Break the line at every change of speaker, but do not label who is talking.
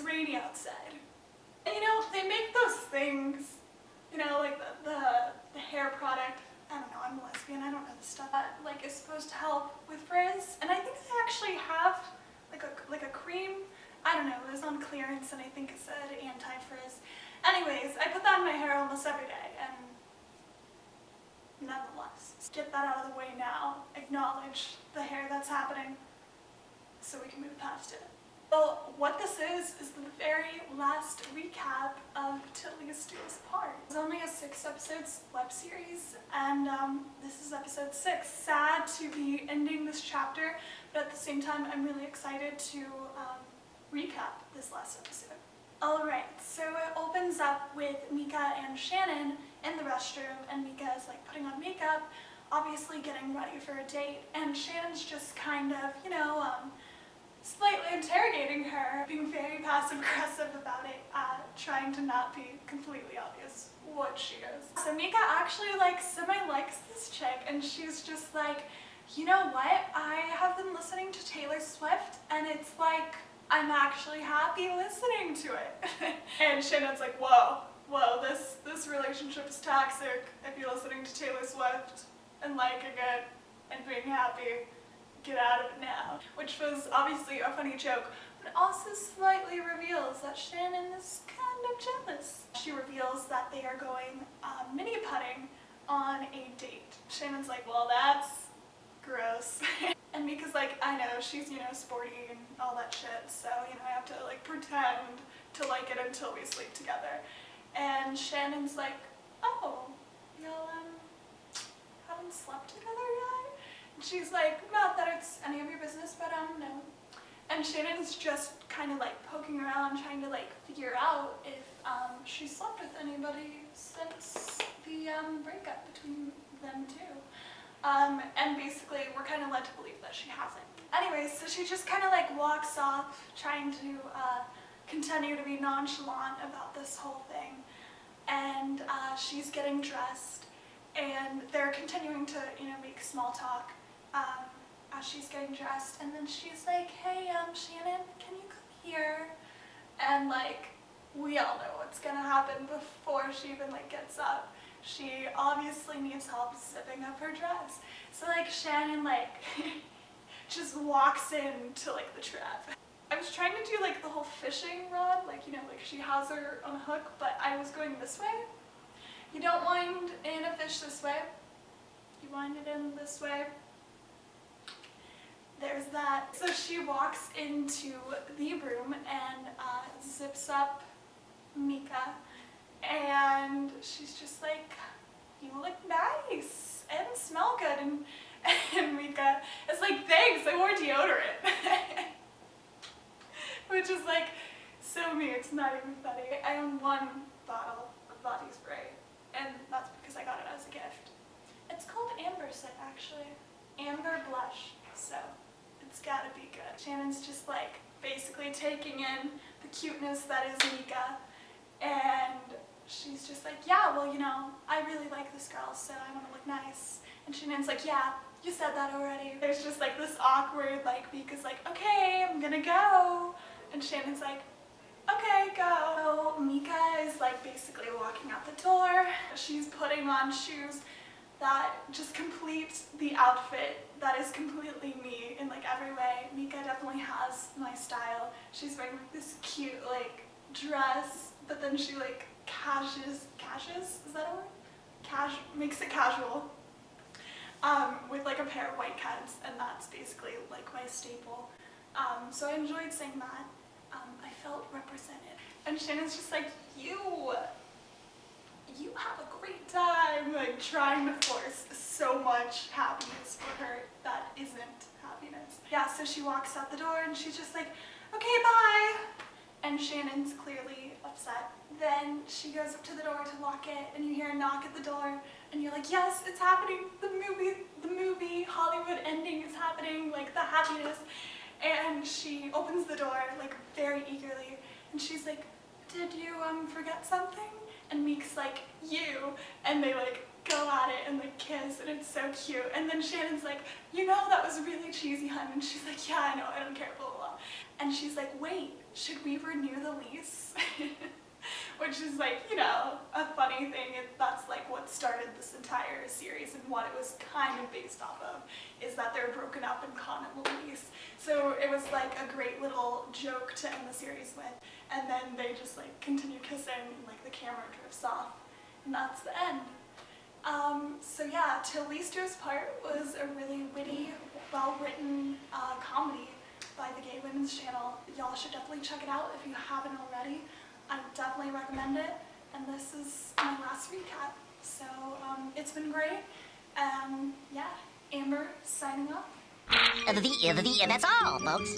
rainy outside. And, you know, they make those things, you know, like the hair product. I don't know, I'm a lesbian, I don't know this stuff. That, like, is supposed to help with frizz. And I think they actually have like a cream. I don't know, it was on clearance and I think it said anti-frizz. Anyways, I put that in my hair almost every day, and nonetheless, let's get that out of the way now. Acknowledge the hair that's happening so we can move past it. Well, what this is the very last recap of Til Lease Part. It's only a 6-episode web series, and this is episode 6. Sad to be ending this chapter, but at the same time, I'm really excited to recap this last episode. Alright, so it opens up with Mika and Shannon in the restroom, and Mika is like putting on makeup, obviously getting ready for a date, and Shannon's just kind of, you know, slightly interrogating her, being very passive-aggressive about it, trying to not be completely obvious what she is. So Mika actually like semi-likes this chick, and she's just like, you know what, I have been listening to Taylor Swift, and it's like, I'm actually happy listening to it. And Shannon's like, whoa, this relationship is toxic if you're listening to Taylor Swift and liking it and being happy. Get out of it now. Which was obviously a funny joke, but also slightly reveals that Shannon is kind of jealous. She reveals that they are going mini putting on a date. Shannon's like, well, that's gross. And Mika's like, I know, she's, you know, sporty and all that shit, so, you know, I have to, like, pretend to like it until we sleep together. And Shannon's like, oh, y'all, haven't slept together yet? And she's like, not that it's any of your business, but, no. And Shannon's just kind of, like, poking around, trying to, like, figure out if, she slept with anybody since the, breakup between them two. And basically we're kind of led to believe that she hasn't. Anyway, so she just kind of like walks off, trying to continue to be nonchalant about this whole thing. And she's getting dressed, and they're continuing to, you know, make small talk as she's getting dressed. And then she's like, hey, Shannon, can you come here? And like, we all know what's gonna happen before she even like gets up. She obviously needs help zipping up her dress. So like Shannon like just walks into like the trap. I was trying to do like the whole fishing rod, like, you know, like she has her on a hook, but I was going this way. You don't wind in a fish this way. You wind it in this way. There's that. So she walks into the room and zips up Mika. And she's just like, you look nice and smell good. And Mika is like, thanks, I wore deodorant. Which is like, so me, it's not even funny. I own one bottle of body spray, and that's because I got it as a gift. It's called Amber Sit, actually. Amber Blush, so it's gotta be good. Shannon's just like, basically taking in the cuteness that is Mika, and she's just like, yeah, well, you know, I really like this girl, so I want to look nice. And Shannon's like, yeah, you said that already. There's just like this awkward, like, Mika's like, okay, I'm gonna go. And Shannon's like, okay, go. So Mika is like basically walking out the door. She's putting on shoes that just complete the outfit that is completely me in like every way. Mika definitely has my style. She's wearing like this cute like dress, but then she like cashes, is that a word? Makes it casual, with like a pair of white Keds, and that's basically like my staple. So I enjoyed saying that. I felt represented. And Shannon's just like, you have a great time, like trying to force so much happiness for her that isn't happiness. Yeah, so she walks out the door and she's just like, okay, bye. And Shannon's clearly upset. Then she goes up to the door to lock it, and you hear a knock at the door, and you're like, yes, it's happening. The movie Hollywood ending is happening, like the happiness. And she opens the door like very eagerly, and she's like, did you forget something? And Meek's like, you. And they like go at it and like kiss, and it's so cute. And then Shannon's like, you know, that was really cheesy, hun. And she's like, yeah, I know, I don't care, blah, blah, blah. And she's like, wait, should we renew the lease? Which is like, you know, a funny thing. That's like what started this entire series, and what it was kind of based off of is that they're broken up and Con and Louise. So it was like a great little joke to end the series with. And then they just like continue kissing, and like the camera drifts off, and that's the end. So yeah, Til Lease Part was a really witty, well-written comedy by the Gay Women's Channel. Y'all should definitely check it out if you haven't already. I definitely recommend it. And this is my last recap. So it's been great. Yeah, Amber signing off.
That's all, folks.